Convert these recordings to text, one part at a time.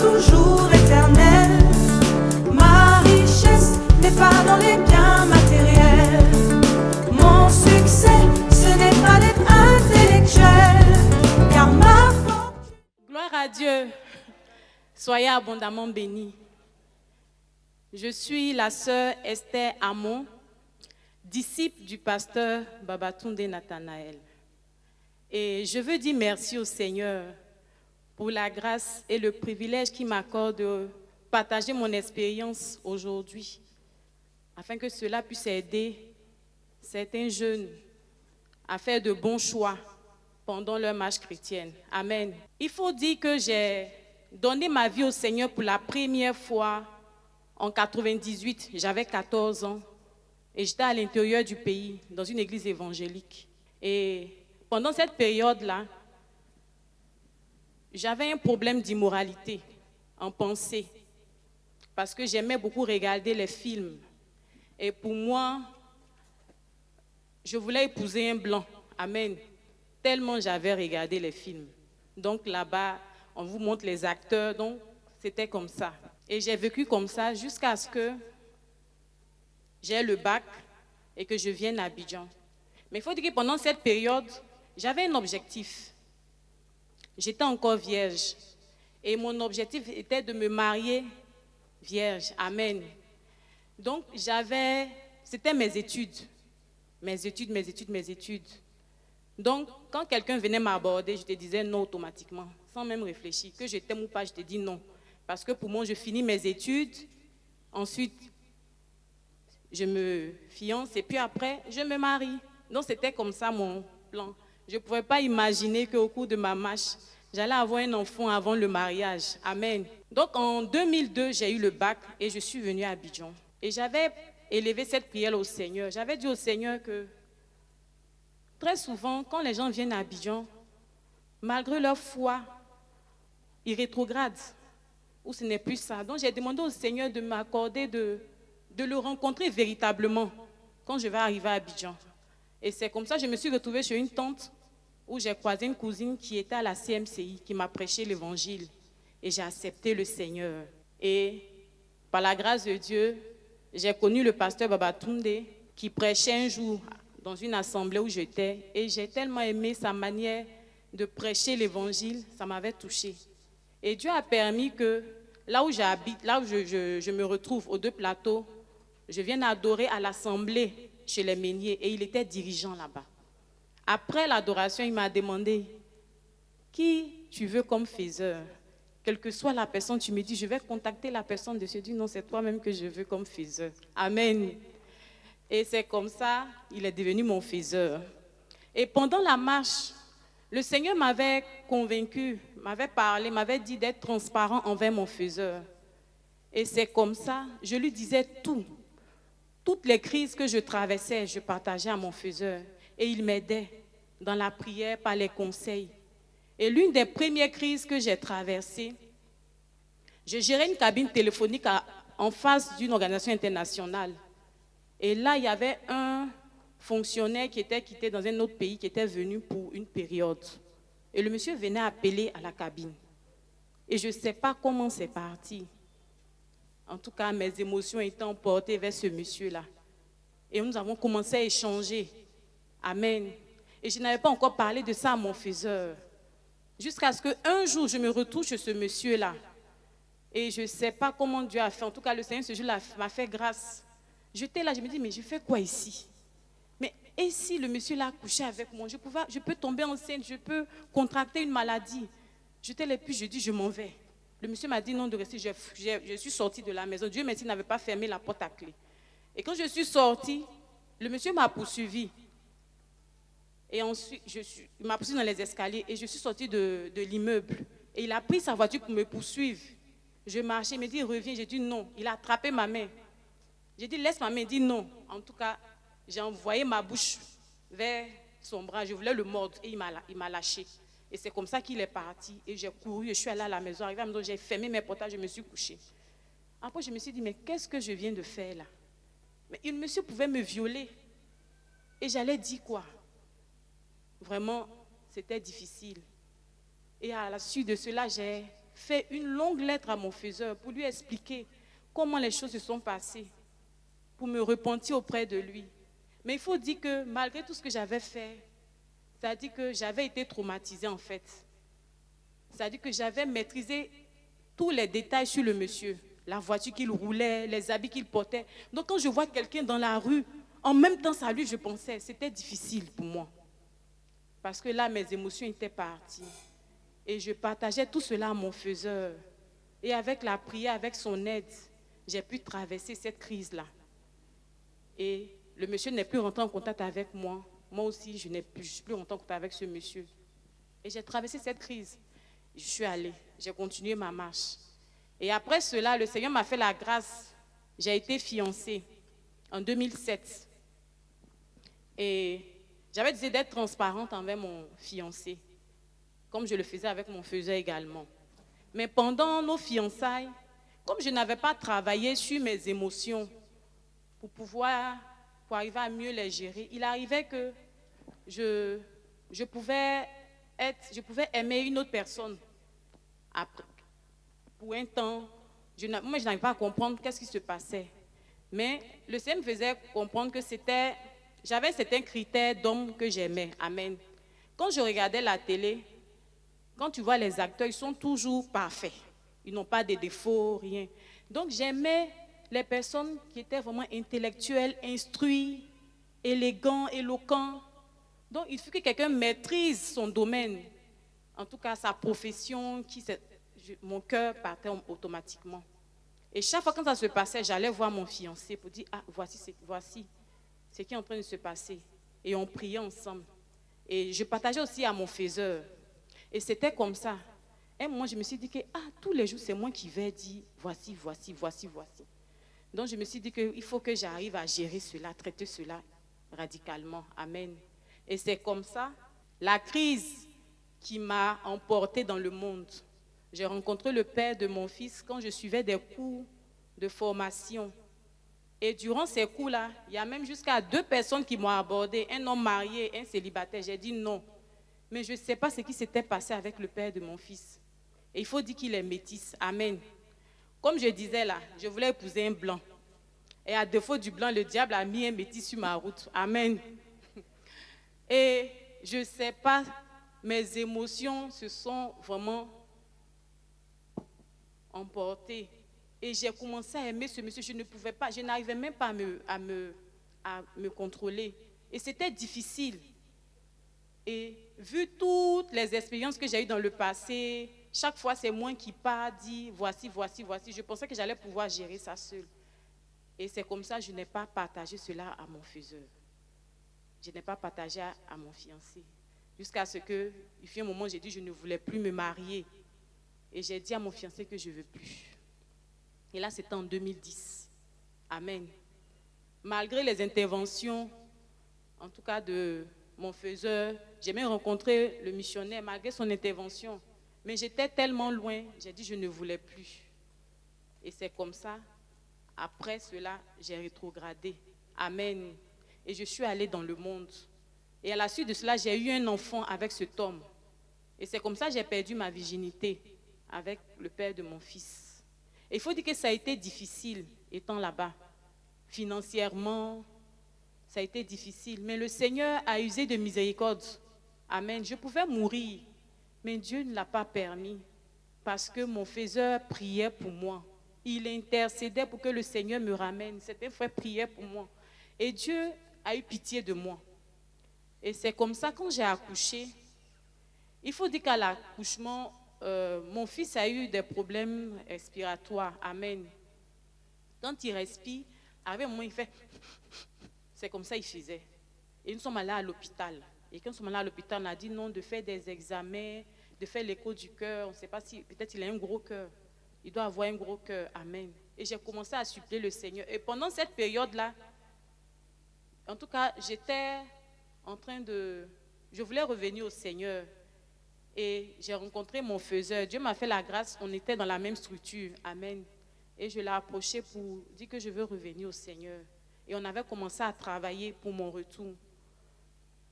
toujours éternel. Ma richesse n'est pas dans les biens matériels. Mon succès, ce n'est pas d'être intellectuel, car ma fortune... Gloire à Dieu. Soyez abondamment bénis. Je suis la sœur Esther Amon, disciple du pasteur Babatunde Nathanaël. Et je veux dire merci au Seigneur pour la grâce et le privilège qu'il m'accorde de partager mon expérience aujourd'hui, afin que cela puisse aider certains jeunes à faire de bons choix pendant leur marche chrétienne. Amen. Il faut dire que j'ai donné ma vie au Seigneur pour la première fois en 98. J'avais 14 ans et j'étais à l'intérieur du pays, dans une église évangélique. Et pendant cette période-là, j'avais un problème d'immoralité en pensée, parce que j'aimais beaucoup regarder les films. Et pour moi, je voulais épouser un blanc. Amen. Tellement j'avais regardé les films. Donc là-bas, on vous montre les acteurs, donc c'était comme ça. Et j'ai vécu comme ça jusqu'à ce que j'ai le bac et que je vienne à Abidjan. Mais il faut dire que pendant cette période, j'avais un objectif. J'étais encore vierge. Et mon objectif était de me marier vierge. Amen. Donc c'était mes études. Mes études. Donc, quand quelqu'un venait m'aborder, je te disais non automatiquement, sans même réfléchir. Que je t'aime ou pas, je te dis non. Parce que pour moi, je finis mes études, ensuite, je me fiance et puis après, je me marie. Donc, c'était comme ça mon plan. Je ne pouvais pas imaginer qu'au cours de ma marche, j'allais avoir un enfant avant le mariage. Amen. Donc, en 2002, j'ai eu le bac et je suis venue à Abidjan. Et j'avais élevé cette prière au Seigneur. J'avais dit au Seigneur que très souvent, quand les gens viennent à Abidjan, malgré leur foi, ils rétrogradent, ou ce n'est plus ça. Donc j'ai demandé au Seigneur de m'accorder de le rencontrer véritablement quand je vais arriver à Abidjan. Et c'est comme ça que je me suis retrouvée chez une tante où j'ai croisé une cousine qui était à la CMCI, qui m'a prêché l'évangile. Et j'ai accepté le Seigneur. Et par la grâce de Dieu, j'ai connu le pasteur Babatunde qui prêchait un jour dans une assemblée où j'étais, et j'ai tellement aimé sa manière de prêcher l'évangile, ça m'avait touchée. Et Dieu a permis que là où j'habite, là où je me retrouve, aux deux plateaux, je viens adorer à l'assemblée chez les meuniers, et il était dirigeant là-bas. Après l'adoration, il m'a demandé, qui tu veux comme faiseur? Quelle que soit la personne, tu me dis, je vais contacter la personne de Dieu. Je dis, non, c'est toi-même que je veux comme faiseur. Amen. Et c'est comme ça, il est devenu mon faiseur. Et pendant la marche, le Seigneur m'avait convaincu, m'avait parlé, m'avait dit d'être transparent envers mon faiseur. Et c'est comme ça, je lui disais tout. Toutes les crises que je traversais, je partageais à mon faiseur. Et il m'aidait dans la prière, par les conseils. Et l'une des premières crises que j'ai traversées, je gérais une cabine téléphonique en face d'une organisation internationale. Et là, il y avait un fonctionnaire qui était quitté dans un autre pays, qui était venu pour une période. Et le monsieur venait appeler à la cabine. Et je ne sais pas comment c'est parti. En tout cas, mes émotions étaient emportées vers ce monsieur-là. Et nous avons commencé à échanger. Amen. Et je n'avais pas encore parlé de ça à mon faiseur. Jusqu'à ce qu'un jour, je me retrouve chez ce monsieur-là. Et je ne sais pas comment Dieu a fait. En tout cas, le Seigneur, ce jour-là, m'a fait grâce. J'étais là, je me dis, mais je fais quoi ici? Mais et si le monsieur là a couché avec moi, je peux tomber enceinte, je peux contracter une maladie. J'étais là, puis je dis, je m'en vais. Le monsieur m'a dit non de rester, je suis sortie de la maison. Dieu merci, il n'avait pas fermé la porte à clé. Et quand je suis sortie, le monsieur m'a poursuivi. Et ensuite, il m'a poursuivi dans les escaliers et je suis sortie de l'immeuble. Et il a pris sa voiture pour me poursuivre. Je marchais, il me dit, reviens. J'ai dit non. Il a attrapé ma main. J'ai dit, laisse ma main. Il dit non. En tout cas, j'ai envoyé ma bouche vers son bras. Je voulais le mordre et il m'a lâché. Et c'est comme ça qu'il est parti. Et j'ai couru, je suis allée à la maison. Arrivé à la maison, j'ai fermé mes portails, je me suis couchée. Après, je me suis dit, mais qu'est-ce que je viens de faire là? Mais un monsieur pouvait me violer. Et j'allais dire quoi? Vraiment, c'était difficile. Et à la suite de cela, j'ai fait une longue lettre à mon faiseur pour lui expliquer comment les choses se sont passées, pour me repentir auprès de lui. Mais il faut dire que malgré tout ce que j'avais fait, c'est-à-dire que j'avais été traumatisée en fait. C'est-à-dire que j'avais maîtrisé tous les détails sur le monsieur, la voiture qu'il roulait, les habits qu'il portait. Donc quand je vois quelqu'un dans la rue, en même temps ça lui, je pensais, c'était difficile pour moi. Parce que là, mes émotions étaient parties. Et je partageais tout cela à mon faiseur. Et avec la prière, avec son aide, j'ai pu traverser cette crise-là. Et le monsieur n'est plus rentré en contact avec moi. Moi aussi, je ne suis plus rentré en contact avec ce monsieur. Et j'ai traversé cette crise. Je suis allée, j'ai continué ma marche. Et après cela, le Seigneur m'a fait la grâce. J'ai été fiancée en 2007. Et j'avais décidé d'être transparente envers mon fiancé, comme je le faisais avec mon faiseur également. Mais pendant nos fiançailles, comme je n'avais pas travaillé sur mes émotions pour arriver à mieux les gérer, il arrivait que je pouvais aimer une autre personne après, pour un temps. Moi, je n'arrivais pas à comprendre qu'est-ce qui se passait. Mais le Seigneur me faisait comprendre que j'avais certains critères d'hommes que j'aimais. Amen. Quand je regardais la télé, quand tu vois les acteurs, ils sont toujours parfaits. Ils n'ont pas de défauts, rien. Donc j'aimais les personnes qui étaient vraiment intellectuelles, instruites, élégants, éloquents. Donc il faut que quelqu'un maîtrise son domaine, en tout cas sa profession, mon cœur partait automatiquement. Et chaque fois que ça se passait, j'allais voir mon fiancé pour dire, ah, voici ce qui est en train de se passer. Et on priait ensemble. Et je partageais aussi à mon faiseur. Et c'était comme ça. Et moi, je me suis dit que tous les jours, c'est moi qui vais dire, voici. Donc, je me suis dit qu'il faut que j'arrive à gérer cela, traiter cela radicalement. Amen. Et c'est comme ça, la crise qui m'a emportée dans le monde. J'ai rencontré le père de mon fils quand je suivais des cours de formation. Et durant ces cours-là, il y a même jusqu'à 2 personnes qui m'ont abordé, un homme marié, un célibataire. J'ai dit non. Mais je ne sais pas ce qui s'était passé avec le père de mon fils. Et il faut dire qu'il est métis. Amen. Comme je disais là, je voulais épouser un blanc. Et à défaut du blanc, le diable a mis un métis sur ma route. Amen. Et je ne sais pas, mes émotions se sont vraiment emportées. Et j'ai commencé à aimer ce monsieur. Je ne pouvais pas, je n'arrivais même pas à me contrôler. Et c'était difficile. Et vu toutes les expériences que j'ai eues dans le passé, chaque fois c'est moi qui pars, dit voici. Je pensais que j'allais pouvoir gérer ça seule. Et c'est comme ça que je n'ai pas partagé cela à mon faiseur. Je n'ai pas partagé à mon fiancé. Jusqu'à ce qu'il fut un moment où j'ai dit que je ne voulais plus me marier. Et j'ai dit à mon fiancé que je ne veux plus. Et là, c'était en 2010. Amen. Malgré les interventions, en tout cas de mon faiseur, j'ai même rencontré le missionnaire malgré son intervention. Mais j'étais tellement loin, j'ai dit que je ne voulais plus. Et c'est comme ça, après cela, j'ai rétrogradé. Amen. Et je suis allée dans le monde. Et à la suite de cela, j'ai eu un enfant avec cet homme. Et c'est comme ça que j'ai perdu ma virginité avec le père de mon fils. Et il faut dire que ça a été difficile étant là-bas. Financièrement, ça a été difficile. Mais le Seigneur a usé de miséricorde. Amen. Je pouvais mourir, mais Dieu ne l'a pas permis parce que mon faiseur priait pour moi. Il intercédait pour que le Seigneur me ramène. C'était frère priait pour moi. Et Dieu a eu pitié de moi. Et c'est comme ça, quand j'ai accouché, il faut dire qu'à l'accouchement, mon fils a eu des problèmes respiratoires. Amen. Quand il respire, avec un moment, il fait... C'est comme ça qu'il faisait. Et nous sommes allés à l'hôpital. Et quand nous sommes allés à l'hôpital, on a dit non, de faire des examens, de faire l'écho du cœur. On ne sait pas si, peut-être il a un gros cœur. Il doit avoir un gros cœur. Amen. Et j'ai commencé à supplier le Seigneur. Et pendant cette période-là, en tout cas, j'étais en train de... Je voulais revenir au Seigneur. Et j'ai rencontré mon faiseur. Dieu m'a fait la grâce. On était dans la même structure. Amen. Et je l'ai approché pour dire que je veux revenir au Seigneur. Et on avait commencé à travailler pour mon retour.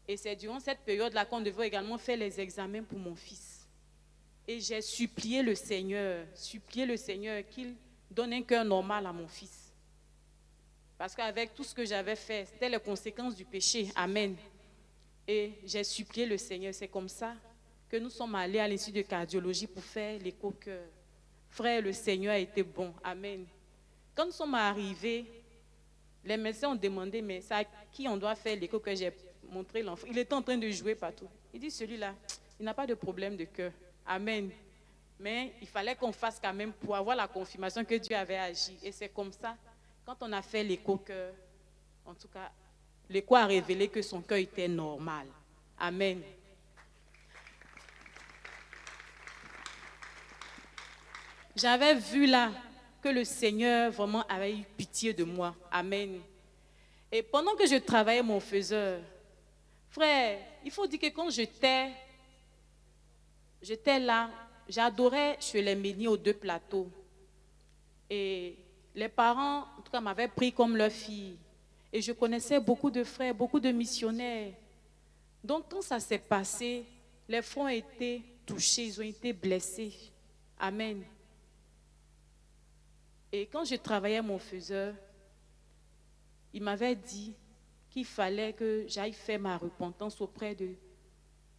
Et c'est durant cette période-là qu'on devait également faire les examens pour mon fils. Et j'ai supplié le Seigneur qu'il donne un cœur normal à mon fils. Parce qu'avec tout ce que j'avais fait, c'était les conséquences du péché. Amen. Et j'ai supplié le Seigneur. C'est comme ça que nous sommes allés à l'Institut de cardiologie pour faire l'écho-cœur. Frère, le Seigneur a été bon. Amen. Quand nous sommes arrivés, les médecins ont demandé, mais c'est à qui on doit faire l'écho que j'ai montré l'enfant. Il était en train de jouer partout. Il dit, celui-là, il n'a pas de problème de cœur. Amen. Mais il fallait qu'on fasse quand même pour avoir la confirmation que Dieu avait agi. Et c'est comme ça, quand on a fait l'écho-cœur, en tout cas, l'écho a révélé que son cœur était normal. Amen. J'avais vu là que le Seigneur vraiment avait eu pitié de moi. Amen. Et pendant que je travaillais mon faiseur, frère, il faut dire que quand j'étais là, j'adorais chez les Méniers aux 2 plateaux. Et les parents, en tout cas, m'avaient pris comme leur fille. Et je connaissais beaucoup de frères, beaucoup de missionnaires. Donc, quand ça s'est passé, les frères ont été touchés, ils ont été blessés. Amen. Et quand je travaillais mon faiseur, il m'avait dit qu'il fallait que j'aille faire ma repentance auprès de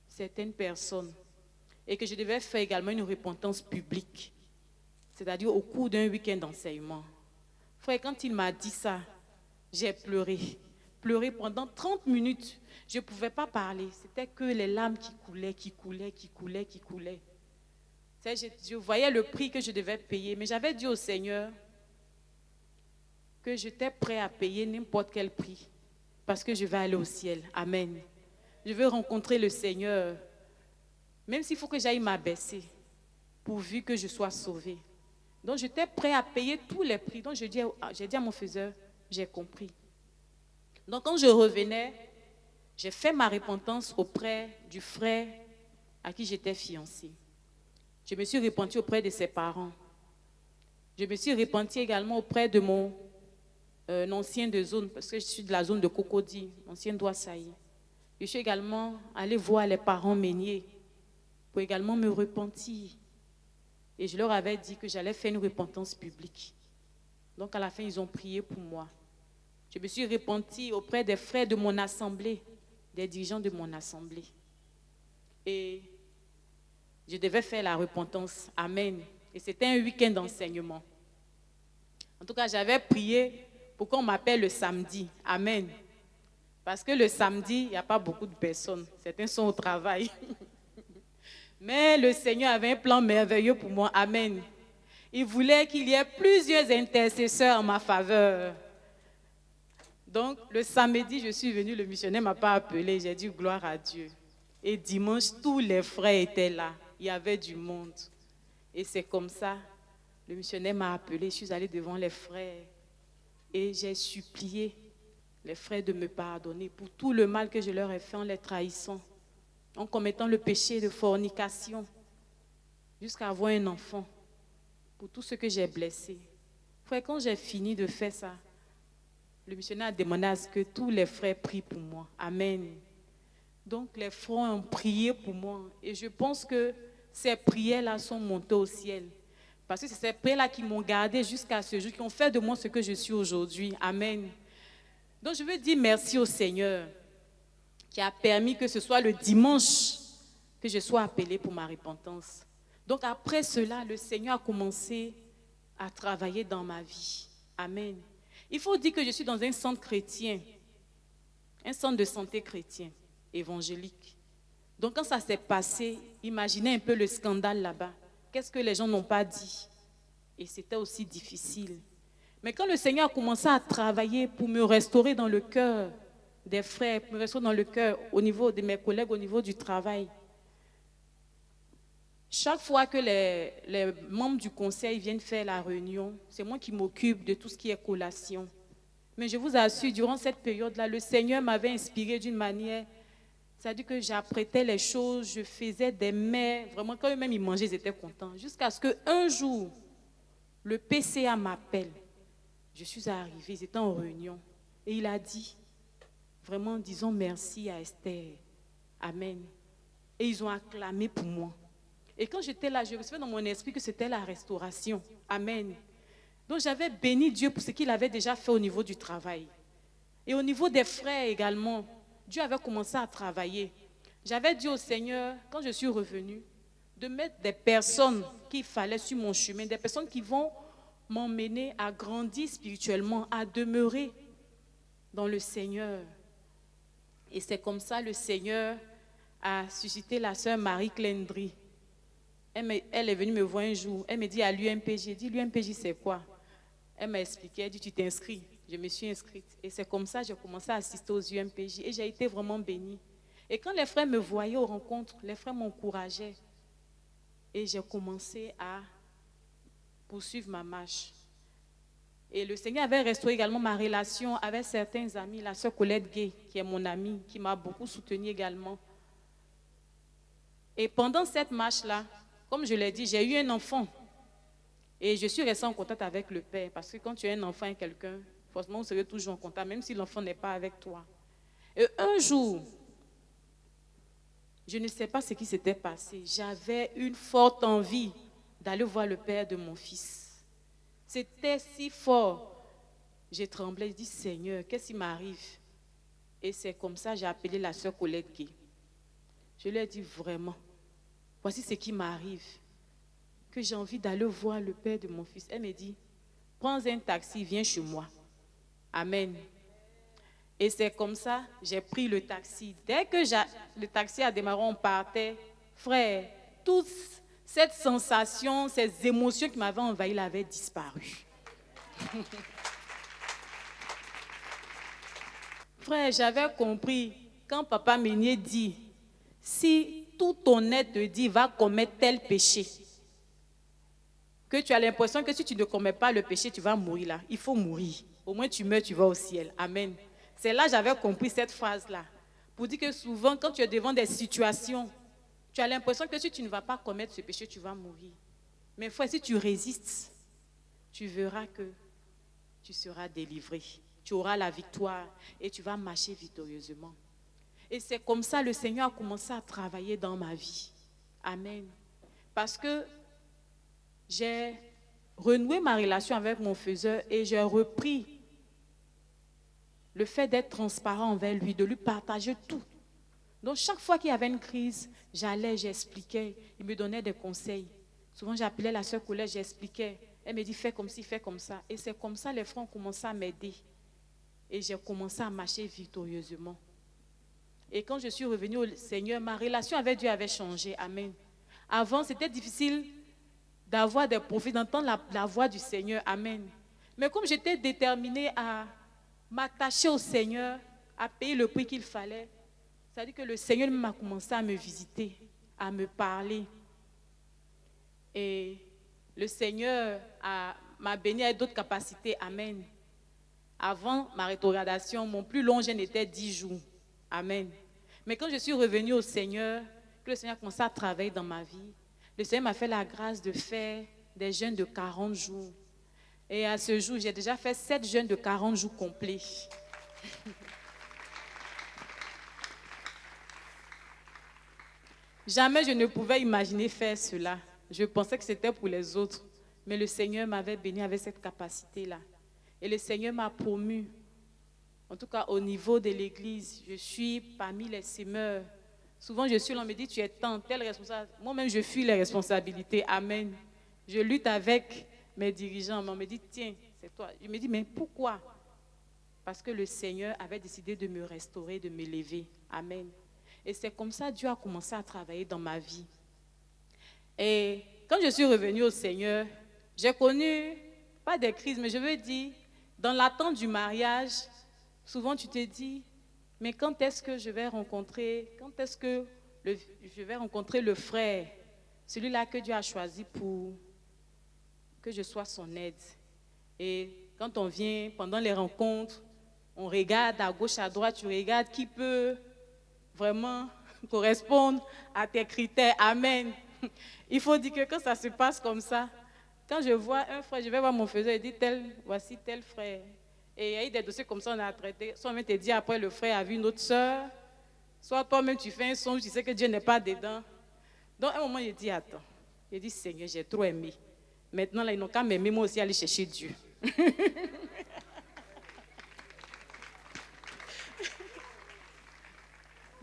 certaines personnes et que je devais faire également une repentance publique, c'est-à-dire au cours d'un week-end d'enseignement. Frère, quand il m'a dit ça, j'ai pleuré pendant 30 minutes. Je ne pouvais pas parler, c'était que les larmes qui coulaient. Je voyais le prix que je devais payer, mais j'avais dit au Seigneur que j'étais prêt à payer n'importe quel prix parce que je vais aller au ciel. Amen. Je veux rencontrer le Seigneur, même s'il faut que j'aille m'abaisser, pourvu que je sois sauvé. Donc j'étais prêt à payer tous les prix. Donc j'ai dit à mon faiseur, j'ai compris. Donc quand je revenais, j'ai fait ma repentance auprès du frère à qui j'étais fiancée. Je me suis repentie auprès de ses parents. Je me suis repentie également auprès de mon ancien de zone, parce que je suis de la zone de Cocody, ancien d'Ouassaï. Je suis également allée voir les parents Méniers pour également me repentir. Et je leur avais dit que j'allais faire une repentance publique. Donc à la fin, ils ont prié pour moi. Je me suis repentie auprès des frères de mon assemblée, des dirigeants de mon assemblée. Et je devais faire la repentance. Amen. Et c'était un week-end d'enseignement. En tout cas, j'avais prié pour qu'on m'appelle le samedi. Amen. Parce que le samedi, il n'y a pas beaucoup de personnes. Certains sont au travail. Mais le Seigneur avait un plan merveilleux pour moi. Amen. Il voulait qu'il y ait plusieurs intercesseurs en ma faveur. Donc, le samedi, je suis venue, le missionnaire ne m'a pas appelé. J'ai dit gloire à Dieu. Et dimanche, tous les frères étaient là. Il y avait du monde. Et c'est comme ça, le missionnaire m'a appelé. Je suis allée devant les frères. Et j'ai supplié les frères de me pardonner pour tout le mal que je leur ai fait en les trahissant, en commettant le péché de fornication, jusqu'à avoir un enfant, pour tout ce que j'ai blessé. Frère, quand j'ai fini de faire ça, le missionnaire a demandé à ce que tous les frères prient pour moi. Amen. Donc les frères ont prié pour moi. Et je pense que ces prières-là sont montées au ciel. Parce que c'est ces prières-là qui m'ont gardé jusqu'à ce jour, qui ont fait de moi ce que je suis aujourd'hui. Amen. Donc je veux dire merci au Seigneur qui a permis que ce soit le dimanche que je sois appelée pour ma repentance. Donc après cela, le Seigneur a commencé à travailler dans ma vie. Amen. Il faut dire que je suis dans un centre chrétien, un centre de santé chrétien, évangélique. Donc quand ça s'est passé, imaginez un peu le scandale là-bas. Qu'est-ce que les gens n'ont pas dit? Et c'était aussi difficile. Mais quand le Seigneur a commencé à travailler pour me restaurer dans le cœur des frères, pour me restaurer dans le cœur au niveau de mes collègues, au niveau du travail, chaque fois que les membres du conseil viennent faire la réunion, c'est moi qui m'occupe de tout ce qui est collation. Mais je vous assure, durant cette période-là, le Seigneur m'avait inspiré d'une manière, c'est-à-dire que j'apprêtais les choses, je faisais des mets, vraiment quand eux-mêmes ils mangeaient, ils étaient contents. Jusqu'à ce qu'un jour, le PCA m'appelle. Je suis arrivée, ils étaient en réunion. Et il a dit, vraiment, disons merci à Esther. Amen. Et ils ont acclamé pour moi. Et quand j'étais là, je recevais dans mon esprit que c'était la restauration. Amen. Donc j'avais béni Dieu pour ce qu'il avait déjà fait au niveau du travail. Et au niveau des frères également, Dieu avait commencé à travailler. J'avais dit au Seigneur, quand je suis revenue, de mettre des personnes qu'il fallait sur mon chemin, des personnes qui vont m'emmener à grandir spirituellement, à demeurer dans le Seigneur. Et c'est comme ça le Seigneur a suscité la sœur Marie Clendry. Elle est venue me voir un jour, elle me dit à l'UMPJ, j'ai dit l'UMPJ c'est quoi? Elle m'a expliqué, elle dit tu t'inscris. Je me suis inscrite et c'est comme ça que j'ai commencé à assister aux UMPJ et j'ai été vraiment bénie. Et quand les frères me voyaient aux rencontres, les frères m'encourageaient et j'ai commencé à poursuivre ma marche. Et le Seigneur avait restauré également ma relation avec certains amis, la sœur Colette Gay, qui est mon amie, qui m'a beaucoup soutenue également. Et pendant cette marche-là, comme je l'ai dit, j'ai eu un enfant. Et je suis restée en contact avec le Père, parce que quand tu as un enfant et quelqu'un, forcément, vous serez toujours en contact, même si l'enfant n'est pas avec toi. Et un jour, je ne sais pas ce qui s'était passé, j'avais une forte envie d'aller voir le Père de mon fils. C'était si fort. J'ai tremblé, j'ai dit, Seigneur, qu'est-ce qui m'arrive? Et c'est comme ça que j'ai appelé la sœur Colette Gay. Je lui ai dit, vraiment, voici ce qui m'arrive, que j'ai envie d'aller voir le Père de mon fils. Elle me dit, prends un taxi, viens chez moi. Amen. Et c'est comme ça, j'ai pris le taxi. Dès que le taxi a démarré, on partait. Frère, toute cette sensation, ces émotions qui m'avaient envahi, avaient disparu. Frère, j'avais compris, quand Papa Meunier dit, si tout honnête te dit, va commettre tel péché, que tu as l'impression que si tu ne commets pas le péché, tu vas mourir là. Il faut mourir. Au moins tu meurs, tu vas au ciel. Amen. C'est là que j'avais compris cette phrase-là. Pour dire que souvent, quand tu es devant des situations, tu as l'impression que si tu ne vas pas commettre ce péché, tu vas mourir. Mais frère, si tu résistes, tu verras que tu seras délivré. Tu auras la victoire et tu vas marcher victorieusement. Et c'est comme ça que le Seigneur a commencé à travailler dans ma vie. Amen. Parce que j'ai renoué ma relation avec mon faiseur et j'ai repris le fait d'être transparent envers lui, de lui partager tout. Donc chaque fois qu'il y avait une crise, j'allais, j'expliquais, il me donnait des conseils. Souvent j'appelais la sœur Colette, j'expliquais. Elle me dit fais comme ci, fais comme ça. Et c'est comme ça que les frères ont commencé à m'aider. Et j'ai commencé à marcher victorieusement. Et quand je suis revenue au Seigneur, ma relation avec Dieu avait changé. Amen. Avant, c'était difficile d'avoir des profits, d'entendre la voix du Seigneur. Amen. Mais comme j'étais déterminée à m'attacher au Seigneur, à payer le prix qu'il fallait, c'est-à-dire que le Seigneur m'a commencé à me visiter, à me parler. Et le Seigneur m'a béni avec d'autres capacités. Amen. Avant ma rétrogradation, mon plus long jeûne était 10 jours. Amen. Mais quand je suis revenue au Seigneur, que le Seigneur a commencé à travailler dans ma vie, le Seigneur m'a fait la grâce de faire des jeûnes de 40 jours. Et à ce jour, j'ai déjà fait 7 jeûnes de 40 jours complets. Jamais je ne pouvais imaginer faire cela. Je pensais que c'était pour les autres. Mais le Seigneur m'avait béni avec cette capacité-là. Et le Seigneur m'a promu. En tout cas, au niveau de l'église, je suis parmi les semeurs. Souvent, je suis là, on me dit, tu es tant, tel responsable. Moi-même, je fuis les responsabilités. Amen. Je lutte avec mes dirigeants. Mais on me dit, tiens, c'est toi. Je me dis, mais pourquoi? Parce que le Seigneur avait décidé de me restaurer, de m'élever. Amen. Et c'est comme ça que Dieu a commencé à travailler dans ma vie. Et quand je suis revenue au Seigneur, j'ai connu, pas des crises, mais je veux dire, dans l'attente du mariage, souvent tu te dis, mais quand est-ce que je vais rencontrer, le frère, celui-là que Dieu a choisi pour que je sois son aide. Et quand on vient, pendant les rencontres, on regarde à gauche, à droite, tu regardes qui peut vraiment correspondre à tes critères. Amen. Il faut dire que quand ça se passe comme ça, quand je vois un frère, je vais voir mon faiseur et dire, voici tel frère. Et il y a eu des dossiers comme ça, on a traité. Soit on te dit après le frère a vu une autre sœur, soit toi-même tu fais un songe, tu sais que Dieu n'est pas dedans. Donc, à un moment, j'ai dit, attends. J'ai dit, Seigneur, j'ai trop aimé. Maintenant, là, ils n'ont qu'à m'aimer, moi aussi, aller chercher Dieu.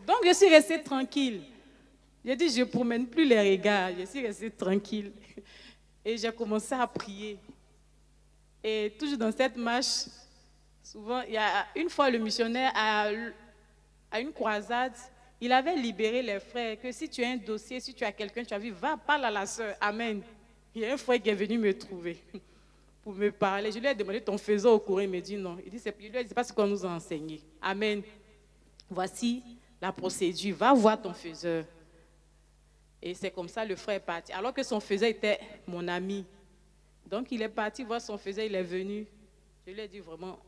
Donc, je suis restée tranquille. J'ai dit, je ne promène plus les regards. Je suis restée tranquille. Et j'ai commencé à prier. Et toujours dans cette marche, souvent, il y a une fois le missionnaire à une croisade, il avait libéré les frères que si tu as un dossier, si tu as quelqu'un, tu as vu, va, parle à la sœur. Amen. Il y a un frère qui est venu me trouver pour me parler. Je lui ai demandé ton faisceau au courant. Il me dit non. Il dit, c'est pas ce qu'on nous a enseigné. Amen. Voici la procédure. Va voir ton faiseur. Et c'est comme ça le frère est parti. Alors que son faiseur était mon ami. Donc il est parti voir son faiseur, il est venu. Je lui ai dit vraiment,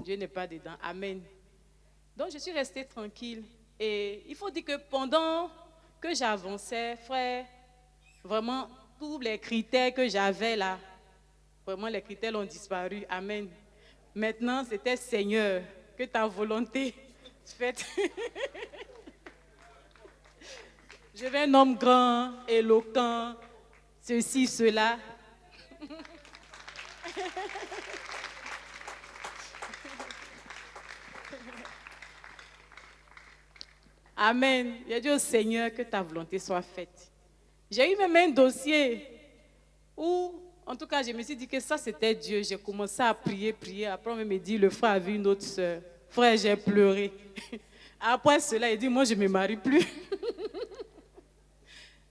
Dieu n'est pas dedans. Amen. Donc je suis restée tranquille. Et il faut dire que pendant que j'avançais, frère, vraiment tous les critères que j'avais là, vraiment les critères ont disparu. Amen. Maintenant c'était Seigneur, que ta volonté faite. Je veux un homme grand, éloquent, ceci, cela. Amen. J'ai dit au Seigneur que ta volonté soit faite. J'ai eu même un dossier où, en tout cas, je me suis dit que ça c'était Dieu. J'ai commencé à prier, prier. Après, on me dit, le frère a vu une autre soeur. Frère, j'ai pleuré. Après cela, il dit, moi, je ne me marie plus.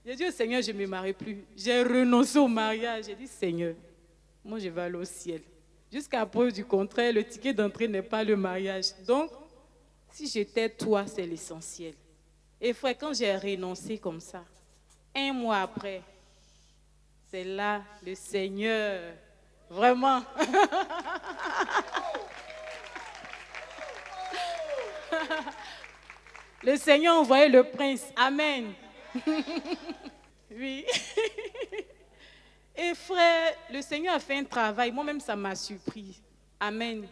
J'ai dit au Seigneur, je ne me marie plus. J'ai renoncé au mariage. J'ai dit, Seigneur, moi, je vais aller au ciel. Jusqu'à preuve du contraire, le ticket d'entrée n'est pas le mariage. Donc, si j'étais toi, c'est l'essentiel. Et frère, quand j'ai renoncé comme ça, un mois après, c'est là le Seigneur, vraiment. Le Seigneur a envoyé le prince. Amen. Oui. Et frère, le Seigneur a fait un travail. Moi-même, ça m'a surpris. Amen.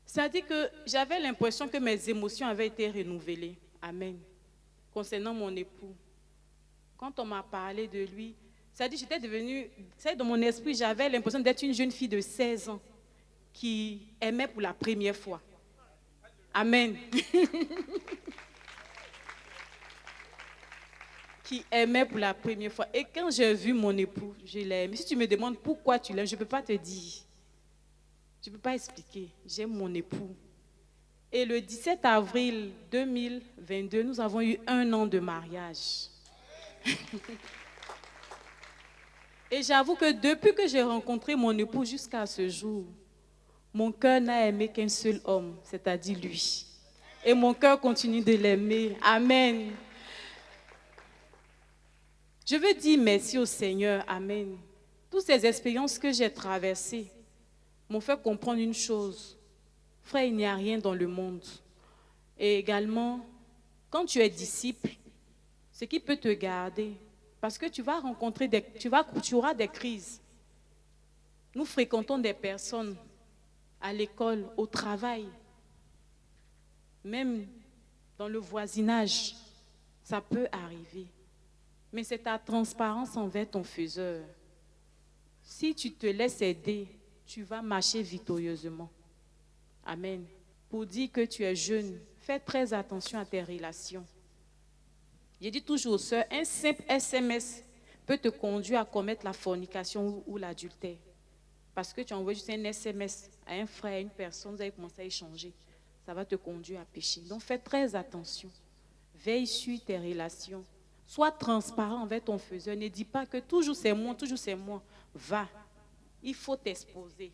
Ça dit que j'avais l'impression que mes émotions avaient été renouvelées. Amen. Concernant mon époux. Quand on m'a parlé de lui, ça dit j'étais devenue, dans mon esprit, j'avais l'impression d'être une jeune fille de 16 ans qui aimait pour la première fois. Amen. Qui aimait pour la première fois. Et quand j'ai vu mon époux, je l'aime. Si tu me demandes pourquoi tu l'aimes, je ne peux pas te dire. Je ne peux pas expliquer. J'aime mon époux. Et le 17 avril 2022, nous avons eu 1 an de mariage. Et j'avoue que depuis que j'ai rencontré mon époux jusqu'à ce jour, mon cœur n'a aimé qu'un seul homme, c'est-à-dire lui. Et mon cœur continue de l'aimer. Amen. Je veux dire merci au Seigneur. Amen. Toutes ces expériences que j'ai traversées m'ont fait comprendre une chose. Frère, il n'y a rien dans le monde. Et également, quand tu es disciple, ce qui peut te garder, parce que tu vas rencontrer tu auras des crises. Nous fréquentons des personnes à l'école, au travail, même dans le voisinage, ça peut arriver. Mais c'est ta transparence envers ton faiseur. Si tu te laisses aider, tu vas marcher victorieusement. Amen. Pour dire que tu es jeune, fais très attention à tes relations. Je dis toujours aux sœurs, un simple SMS peut te conduire à commettre la fornication ou l'adultère. Parce que tu envoies juste un SMS à un frère, à une personne, vous allez commencer à échanger. Ça va te conduire à pécher. Donc fais très attention. Veille sur tes relations. Sois transparent envers ton faiseur. Ne dis pas que toujours c'est moi, toujours c'est moi. Va. Il faut t'exposer.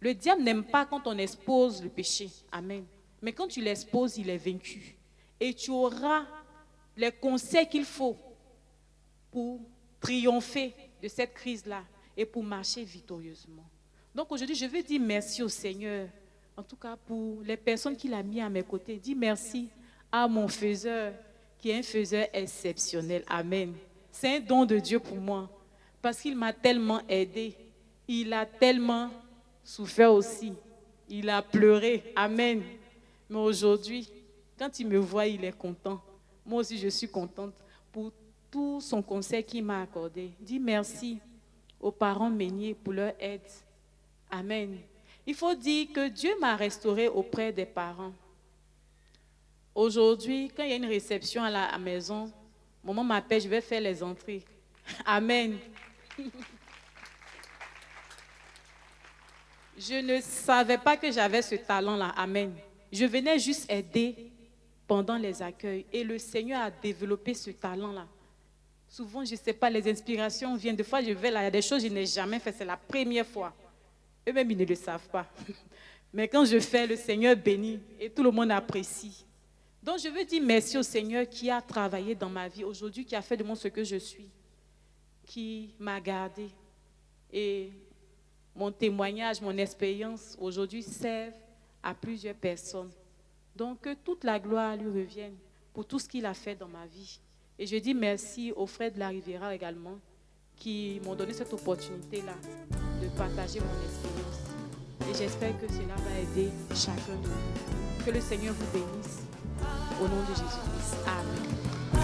Le diable n'aime pas quand on expose le péché. Amen. Mais quand tu l'exposes, il est vaincu. Et tu auras les conseils qu'il faut pour triompher de cette crise-là et pour marcher victorieusement. Donc aujourd'hui, je veux dire merci au Seigneur, en tout cas pour les personnes qu'il a mis à mes côtés. Dis merci à mon faiseur, qui est un faiseur exceptionnel. Amen. C'est un don de Dieu pour moi, parce qu'il m'a tellement aidé. Il a tellement souffert aussi. Il a pleuré. Amen. Mais aujourd'hui, quand il me voit, il est content. Moi aussi, je suis contente. tout son conseil qu'il m'a accordé. Dis merci aux parents Meunier pour leur aide. Amen. Il faut dire que Dieu m'a restauré auprès des parents. Aujourd'hui, quand il y a une réception à la maison, maman m'appelle, je vais faire les entrées. Amen. Je ne savais pas que j'avais ce talent-là. Amen. Je venais juste aider pendant les accueils et le Seigneur a développé ce talent-là. Souvent, je ne sais pas, les inspirations viennent. Des fois, je vais là, il y a des choses que je n'ai jamais fait, c'est la première fois. Eux-mêmes, ils ne le savent pas. Mais quand je fais, le Seigneur bénit et tout le monde apprécie. Donc, je veux dire merci au Seigneur qui a travaillé dans ma vie aujourd'hui, qui a fait de moi ce que je suis, qui m'a gardé. Et mon témoignage, mon expérience aujourd'hui servent à plusieurs personnes. Donc, que toute la gloire lui revienne pour tout ce qu'il a fait dans ma vie. Et je dis merci aux frères de la Riviera également qui m'ont donné cette opportunité-là de partager mon expérience. Et j'espère que cela va aider chacun de vous. Que le Seigneur vous bénisse. Au nom de Jésus-Christ. Amen.